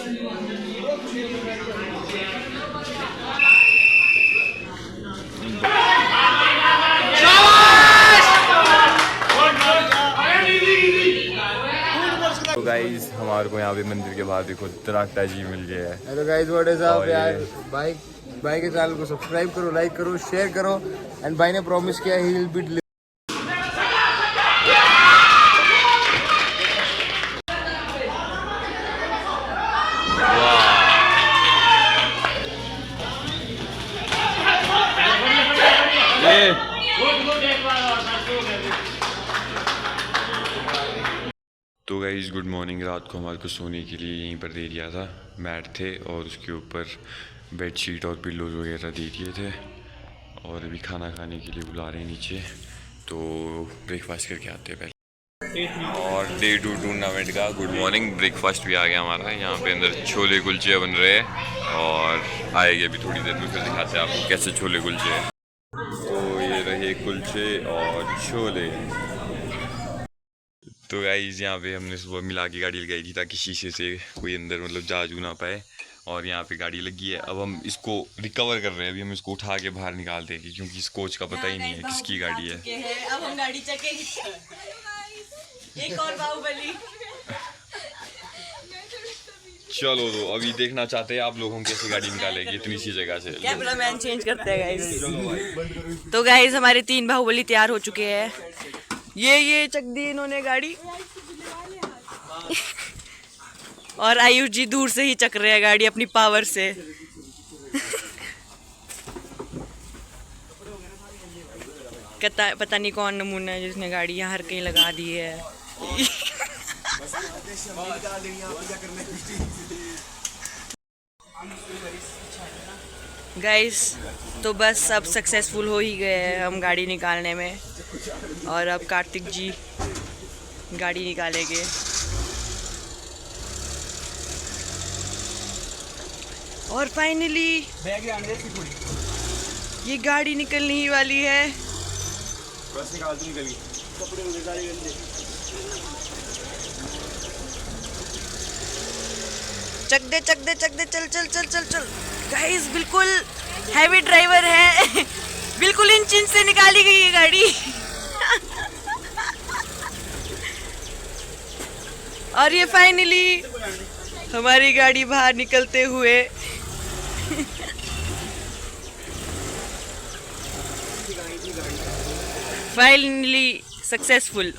तो गाइज हमारे को यहाँ पे मंदिर के बाहर देखो दराकटा जी मिल गया है। Hello guys, what is up यार। भाई के चैनल को सब्सक्राइब करो, लाइक करो, शेयर करो। एंड भाई ने प्रॉमिस किया ही विल बी तो गाइज गुड मॉर्निंग। रात को हमारे को सोने के लिए यहीं पर दे दिया था, मैट थे और उसके ऊपर बेडशीट और पिल्लोज वगैरह दे दिए थे। और अभी खाना खाने के लिए बुला रहे हैं नीचे, तो ब्रेकफास्ट करके आते हैं पहले। और डे 2 टूर्नामेंट का गुड मॉर्निंग ब्रेकफास्ट भी आ गया हमारा। यहाँ पे अंदर छोले कुलचे बन रहे हैं और आएंगे अभी थोड़ी देर में, फिर दिखाते हैं आपको कैसे छोले कुलचे हैं। तो ये रहे कुलचे और छोले। तो गाइस यहाँ पे हमने सुबह मिला के गाड़ी लगाई थी ताकि शीशे से कोई अंदर मतलब जाजू ना पाए। और यहाँ पे गाड़ी लगी है, अब हम इसको रिकवर कर रहे हैं। अभी हम इसको उठा के बाहर निकाल देंगे क्योंकि इस कोच का पता ही नहीं है किसकी गाड़ी है। अब हम गाड़ी चकेंगे। एक और बाहुबली। चलो तो अभी देखना चाहते हैं आप लोग हम कैसे गाड़ी निकालेंगे इतनी सी जगह से। कैमरामैन चेंज करते हैं गाइस। तो गाइस हमारे 3 बाहुबली तैयार हो चुके हैं। ये चक दी इन्होंने गाड़ी। और आयुष जी दूर से ही चक रहे हैं गाड़ी अपनी पावर से। पता नहीं कौन नमूना है जिसने गाड़ी यहाँ हर कहीं लगा दी है। गाइस तो बस अब सक्सेसफुल हो ही गए हैं हम गाड़ी निकालने में। और अब कार्तिक जी गाड़ी निकालेंगे। और फाइनली ये गाड़ी निकलने ही वाली है। चक दे चल चल चल चल चल। गाइस बिल्कुल हैवी ड्राइवर है। बिल्कुल इंच इंच से निकाली गई है गाड़ी। और ये फाइनली हमारी गाड़ी बाहर निकलते हुए फाइनली सक्सेसफुल।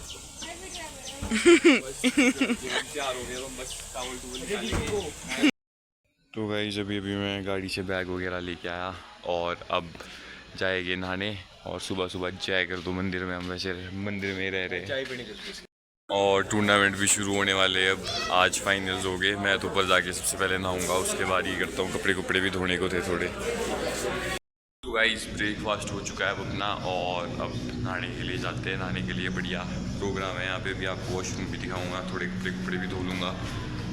तो गाइस अभी मैं गाड़ी से बैग वगैरह लेके आया और अब जाएंगे नहाने। और सुबह सुबह जाया कर दो मंदिर में, हम वैसे मंदिर में ही रह रहे हैं। और टूर्नामेंट भी शुरू होने वाले हैं। अब आज फाइनल्स हो गए। मैं तो ऊपर जाके सबसे पहले नहाऊंगा, उसके बाद ही करता हूँ। कपड़े भी धोने को थे थोड़े। तो गाइस ब्रेकफास्ट हो चुका है अब अपना और अब नहाने के लिए जाते हैं। नहाने के लिए बढ़िया प्रोग्राम है यहाँ पे भी। आपको वॉशरूम भी दिखाऊंगा, थोड़े कपड़े भी धो लूँगा।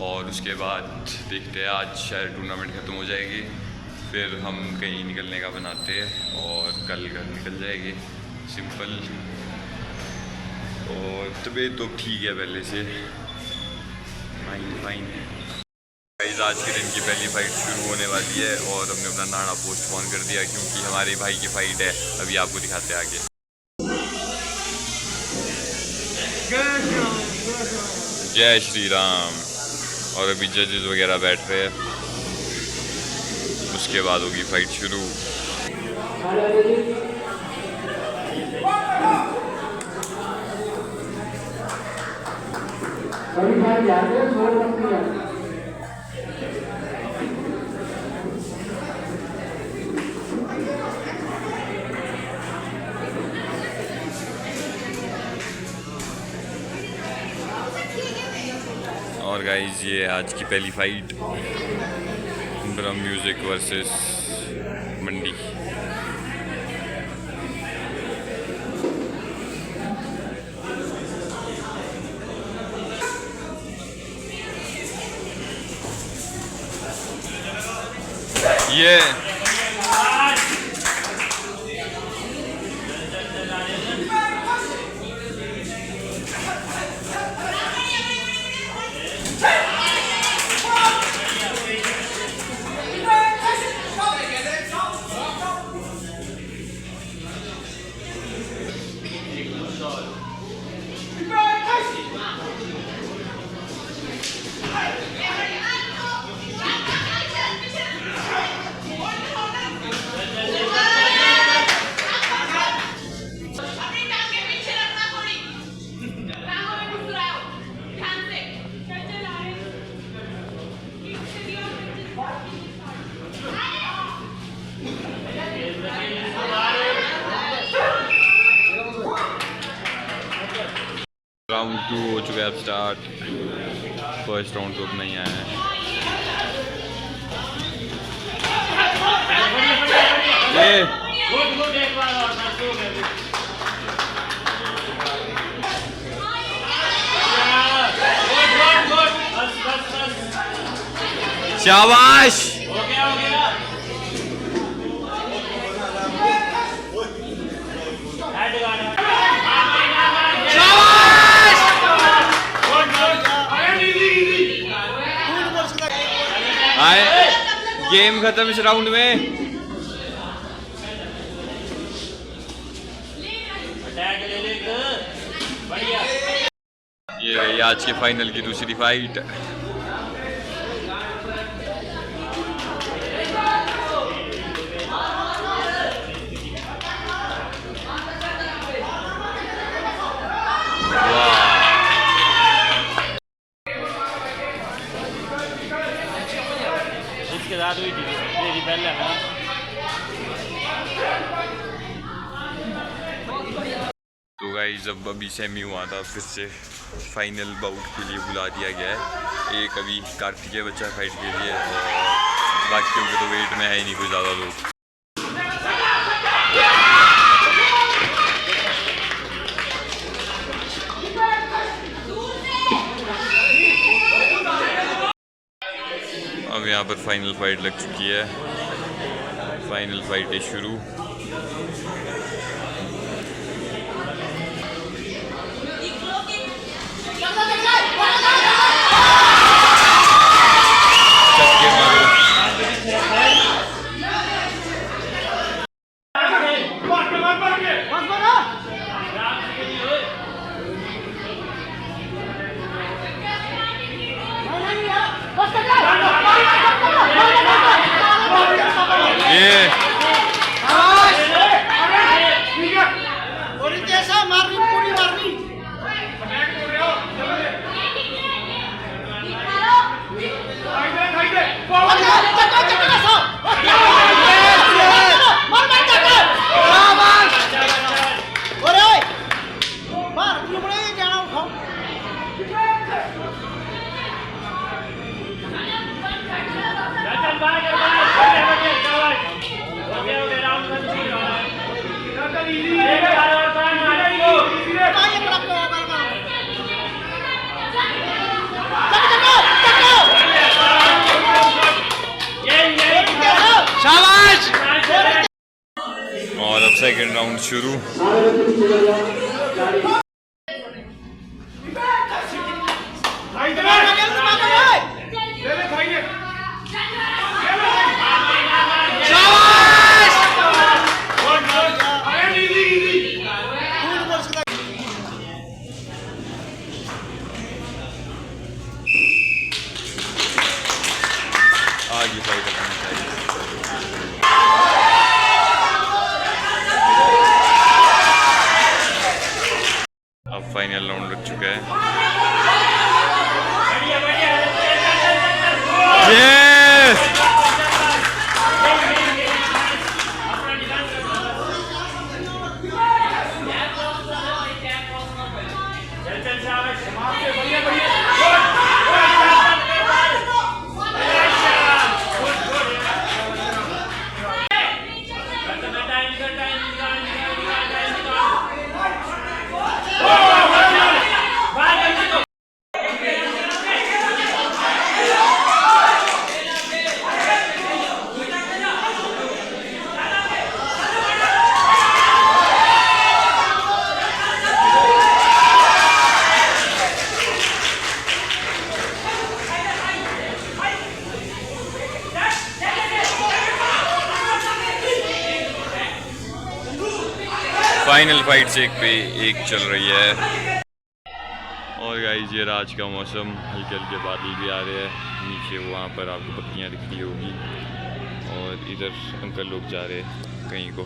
और उसके बाद देखते हैं, आज शायद टूर्नामेंट ख़त्म हो जाएगी, फिर हम कहीं निकलने का बनाते हैं और कल घर निकल जाएंगे सिंपल। और तबीयत तो ठीक है पहले से, फाइन है। गाइस आज के दिन की पहली फ़ाइट शुरू होने वाली है और हमने अपना नाना पोस्टपोन कर दिया क्योंकि हमारे भाई की फ़ाइट है। अभी आपको दिखाते हैं आगे। जय श्री राम। और अभी जजेस वगैरह बैठ रहे हैं, उसके बाद होगी फ़ाइट शुरू। और गाइस ये आज की पहली फाइट, ब्रह्म म्यूजिक वर्सेस मंडी। ये राउंड 2 हो चुका है अब स्टार्ट। फर्स्ट राउंड तो अब नहीं आया है। शाबाश। गेम खत्म इस राउंड में। ये रही आज के फाइनल की दूसरी फाइट। इसके साथ हुई थी मेरी पहले ना। तो गाइस जब अभी सेमी हुआ था फिर से फाइनल बाउट के लिए बुला दिया गया है। एक अभी कार्तिकेय बच्चा फाइट के लिए और बाकियों को तो वेट में है ही नहीं कोई ज़्यादा लोग। अब यहाँ पर फाइनल फाइट लग चुकी है। फाइनल फाइट है शुरू। चक्के मारो। और अब सेकंड राउंड शुरू। आगे फाइट करनी चाहिए। अब फाइनल राउंड लग चुका है। फाइनल फाइट से एक पे एक चल रही है। और गाइस ये आज का मौसम, हल्के हल्के बादल भी आ रहे हैं। नीचे वहाँ पर आपको पत्तियाँ दिख रही होगी और इधर अंकल लोग जा रहे हैं कहीं को।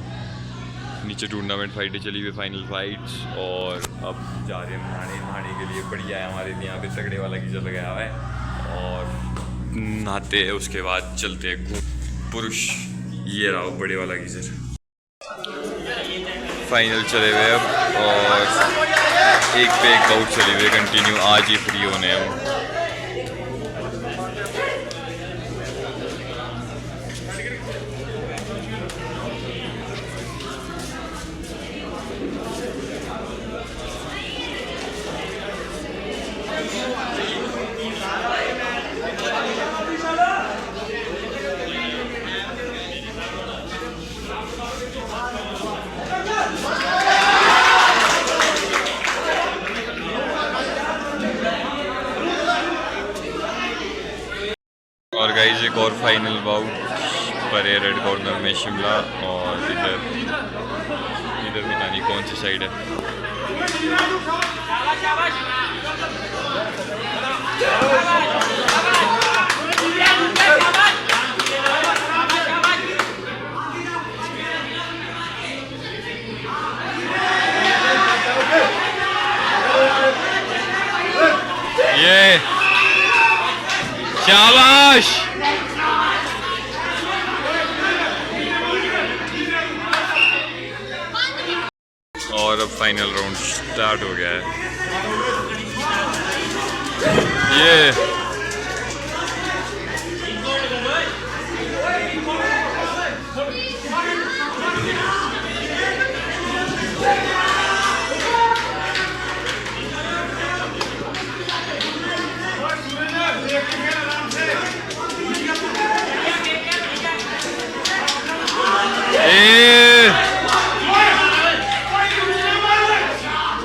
नीचे टूर्नामेंट फाइटें चली हुई, फाइनल फाइट्स। और अब जा रहे हैं नहाने के लिए। बढ़िया है हमारे यहाँ पे तगड़े वाला गीजर लगाया हुआ है और नहाते हैं, उसके बाद चलते हैं पुरुष। ये रहा बड़े वाला गीजर। फाइनल चले हुए अब और एक पे एक बाउट चले हुए कंटिन्यू, आज ही फ्री होने हैं हम। और गाइस एक और फाइनल बाउट पर है रेड कॉर्नर में शिमला, और इधर पता नहीं कौन सी साइड है। ये शाबाश। और अब फाइनल राउंड स्टार्ट हो गया है। ये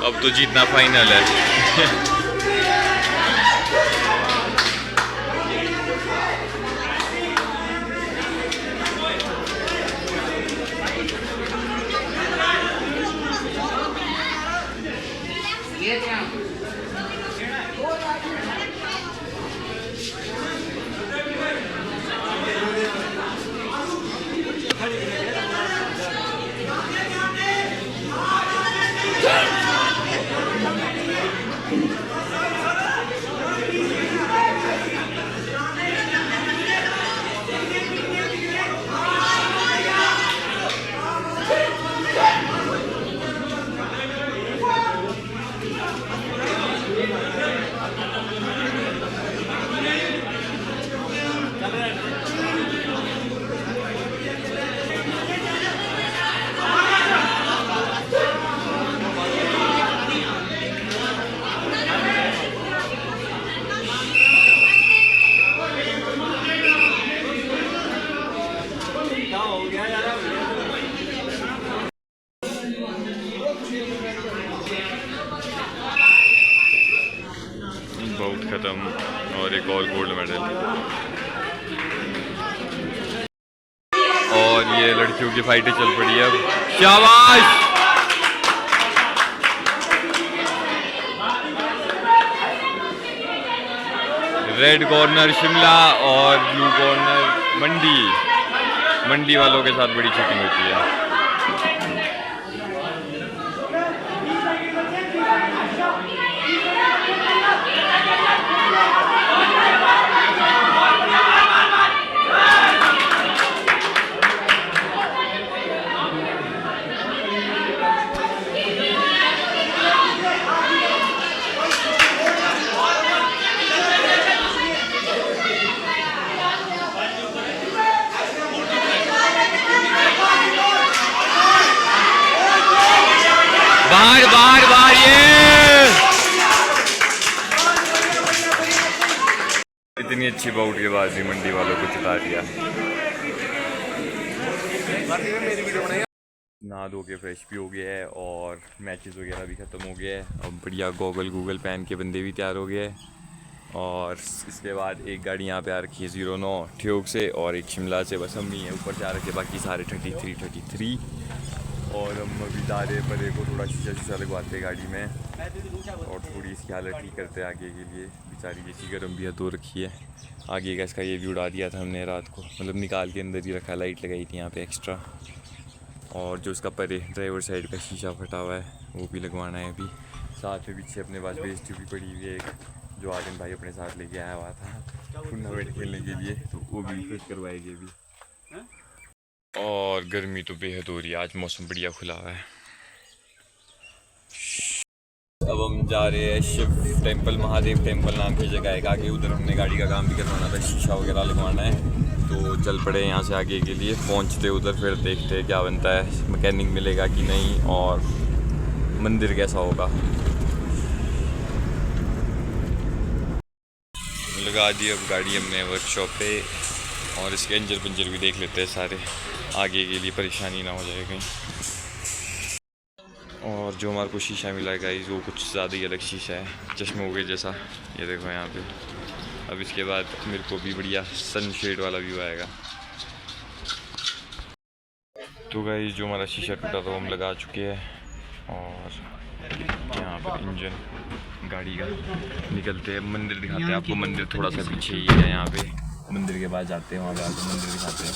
अब तो जीतना फाइनल है। बाउट खत्म और एक और गोल्ड मेडल। और ये लड़कियों की फाइटें चल पड़ी है अब। शाबाश। रेड कॉर्नर शिमला और ब्लू कॉर्नर मंडी वालों के साथ बड़ी चीटिंग होती है। बाहर ये इतनी अच्छी बाउट के बाद भी मंडी वालों को जिता दिया। नहा धो के फ्रेश भी हो गया है और मैचेस वगैरह भी ख़त्म हो गया है। अब बढ़िया गूगल पहन के बंदे भी तैयार हो गए हैं। और इसके बाद एक गाड़ी यहाँ पे आ रखी है 09 ठियोग से और एक शिमला से, बस हम ही है ऊपर से आ रखे, बाकी सारे 33। और हम अभी जा रहे परे को थोड़ा शीशा लगवाते गाड़ी में और थोड़ी इसकी हालत ठीक करते आगे के लिए। बेचारी जैसी गर्म भी धो रखी है। आगे का इसका ये भी उड़ा दिया था हमने रात को, मतलब निकाल के अंदर ही रखा, लाइट लगाई थी यहाँ पे एक्स्ट्रा। और जो उसका परे ड्राइवर साइड का शीशा फटा हुआ है वो भी लगवाना है अभी। साथ में पीछे अपने पास बेस ट्यूब भी पड़ी हुई है एक, जो आर्यन भाई अपने साथ लेके आया हुआ था टूर्नामेंट खेलने के लिए, तो वो भी फिट करवाएगी अभी। और गर्मी तो बेहद हो रही है, आज मौसम बढ़िया खुला हुआ है। अब हम जा रहे हैं शिव टेम्पल, महादेव टेम्पल नाम की जगह है आगे, उधर हमने गाड़ी का काम भी करवाना था, शीशा वगैरह लगवाना है, तो चल पड़े यहाँ से आगे के लिए। पहुँचते उधर फिर देखते हैं क्या बनता है, मैकेनिक मिलेगा कि नहीं और मंदिर कैसा होगा। लगा दी अब गाड़ी हमने वर्कशॉप पे, और इसके अंजर पंजर भी देख लेते हैं सारे, आगे के लिए परेशानी ना हो जाए कहीं। और जो हमारे को शीशा मिला है गाइस वो कुछ ज़्यादा ही अलग शीशा है, चश्मों के जैसा, ये देखो यहाँ पे। अब इसके बाद मेरे को भी बढ़िया सनशेड वाला व्यू आएगा। तो गाइस जो हमारा शीशा टूटा था वो हम लगा चुके हैं, और यहाँ पर इंजन गाड़ी का निकलते हैं, मंदिर दिखाते हैं आपको। मंदिर थोड़ा सा पीछे ही है, यहाँ पे मंदिर के बाद जाते हैं, वहाँ पे आके मंदिर दिखाते हैं।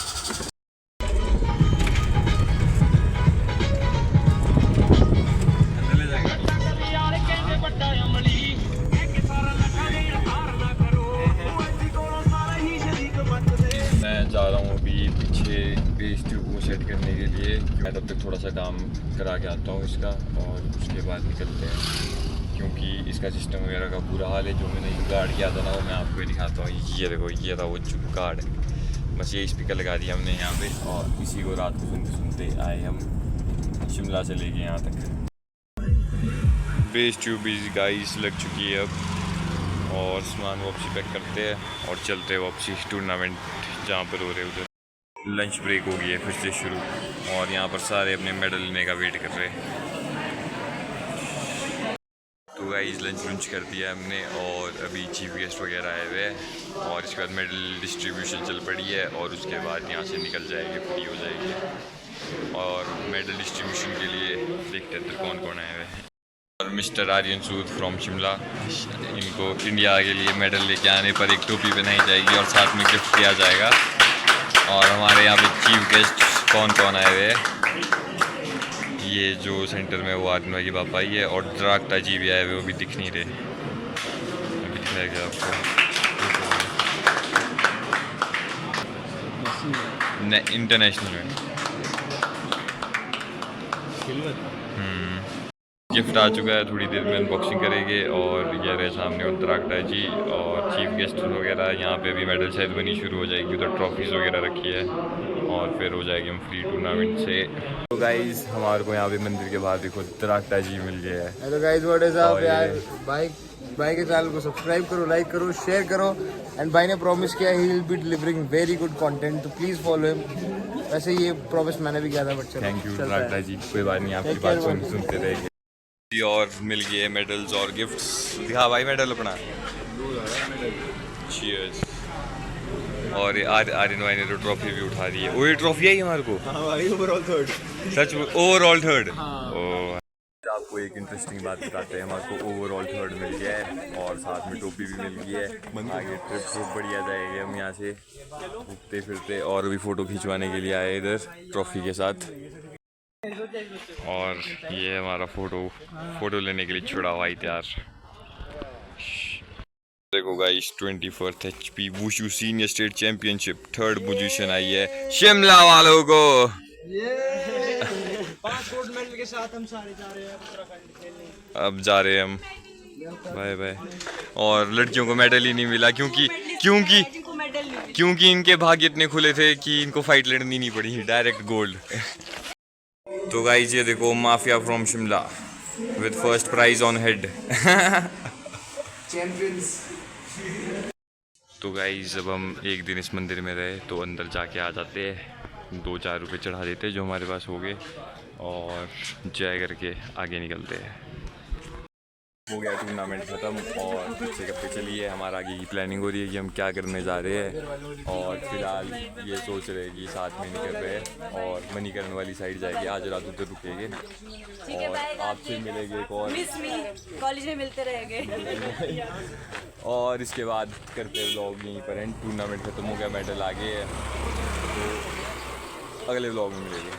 मैं जा रहा हूँ अभी पीछे बेस ट्यूब को सेट करने के लिए, मैं तब तक थोड़ा सा काम करा के आता हूँ इसका, और उसके बाद निकलते हैं, क्योंकि इसका सिस्टम वगैरह का बुरा हाल है। जो मैंने जुगाड़ किया था ना वो मैं आपको ही दिखाता हूँ। ये देखो, ये था वो जुगाड़, बस ये स्पीकर लगा दिया हमने यहाँ पे, और इसी को रात को सुनते सुनते आए हम शिमला से लेके यहाँ तक। बेस ट्यूब इस गाइस लग चुकी है अब, और सामान वापसी पैक करते हैं और चलते हैं वापसी टूर्नामेंट जहाँ पर हो रहे हैं उधर। लंच ब्रेक हो गई है फिर से शुरू, और यहाँ पर सारे अपने मेडल लेने का वेट कर रहे हैं। तो गाइस लंच लंच कर दिया हमने, और अभी चीफ गेस्ट वगैरह आए हुए हैं, और इसके बाद मेडल डिस्ट्रीब्यूशन चल पड़ी है, और उसके बाद यहाँ से निकल जाएगी, फ्री हो जाएगी। और मेडल डिस्ट्रीब्यूशन के लिए देखते हैं कौन कौन आए हुए हैं। और मिस्टर आर्यन सूद फ्रॉम शिमला, इनको इंडिया के लिए मेडल लेके आने पर एक टोपी पहनाई जाएगी और साथ में गिफ्ट दिया जाएगा। और हमारे यहाँ पे चीफ गेस्ट कौन कौन आए हुए हैं, ये जो सेंटर में वो आदमी की पापा ही है, और द्राक्टा जी भी आए हुए, वो भी दिख नहीं रहे, अभी दिखाएगा आपको। इंटरनेशनल में गिफ्ट आ चुका है, थोड़ी देर में अनबॉक्सिंग करेंगे। और ये रहे सामने उत्तराखंड जी और चीफ गेस्ट वगैरह। यहाँ पे भी मेडल सेरेमनी शुरू हो जाएगी, उधर ट्रॉफीज़ वगैरह रखी है, और फिर हो जाएगी हम फ्री टूर्नामेंट से। तो गाइस हमारे को यहाँ पे मंदिर के बाहर देखो उत्तराखंड जी मिल गया है। Hello guys, what is up यार। भाई के चैनल को सब्सक्राइब करो, लाइक करो, शेयर करो, एंड भाई ने प्रॉमिस किया he will be delivering very good content, तो प्लीज फॉलो हिम। वैसे ये प्रॉमिस मैंने भी किया था, बट थैंक यू उत्तराखंड जी, कोई बात नहीं, आपकी बात सुनते रहेंगे। और मिल गए मेडल्स और गिफ्ट्स, दिखा भाई मेडल अपना, चीयर्स। और आर्यन भाई ने तो ट्रॉफी भी उठा दी है। वो ये ट्रॉफी आई हमारे को, हाँ भाई, ओवरऑल थर्ड। सच में ओवरऑल थर्ड। ओह, आपको एक इंटरेस्टिंग बात बताते हैं, हमारे को ओवरऑल थर्ड मिल गया है, और साथ में टोपी भी मिल गई है। आगे ट्रिप बढ़िया जाएगी, हम यहाँ से घूमते फिरते, और भी फ़ोटो खिंचवाने के लिए आए इधर ट्रॉफी के साथ। और ये हमारा फ़ोटो लेने के लिए छुड़ा हुआ तैयार। देखो guys 21st HP wushu senior state championship third position आई है शिमला वालों को। 5 गोल्ड मेडल के साथ हम सारे जा रहे हैं उत्तराखंड खेलने। अब जा रहे हैं हम, बाय बाय। और लड़कियों को मेडल ही नहीं मिला, क्योंकि इनके भाग्य इतने खुले थे कि इनको फाइट लड़नी नहीं पड़ी, डायरेक्ट गोल्ड। तो गाइस ये देखो mafia from Shimla with first prize on head. Champions. तो गाइस अब हम एक दिन इस मंदिर में रहे, तो अंदर जाके आ जाते हैं, 2-4 रुपये चढ़ा देते हैं जो हमारे पास हो गए, और जय करके आगे निकलते हैं। हो गया टूर्नामेंट ख़त्म, और पीछे कब चली है हमारा आगे की प्लानिंग हो रही है कि हम क्या करने जा रहे हैं। और फिलहाल ये सोच रहे हैं कि साथ में निकल रहे हैं, और मणिकरण वाली साइड जाएगी, आज रात उधर रुकेंगे, और आपसे मिलेंगे एक और कॉलेज में मिलते रहेंगे। और इसके बाद करते हैं व्लॉग यहीं पर एंड। टूर्नामेंट ख़त्म हो गया, मेडल आ गए हैं, तो अगले व्लॉग में मिलेंगे।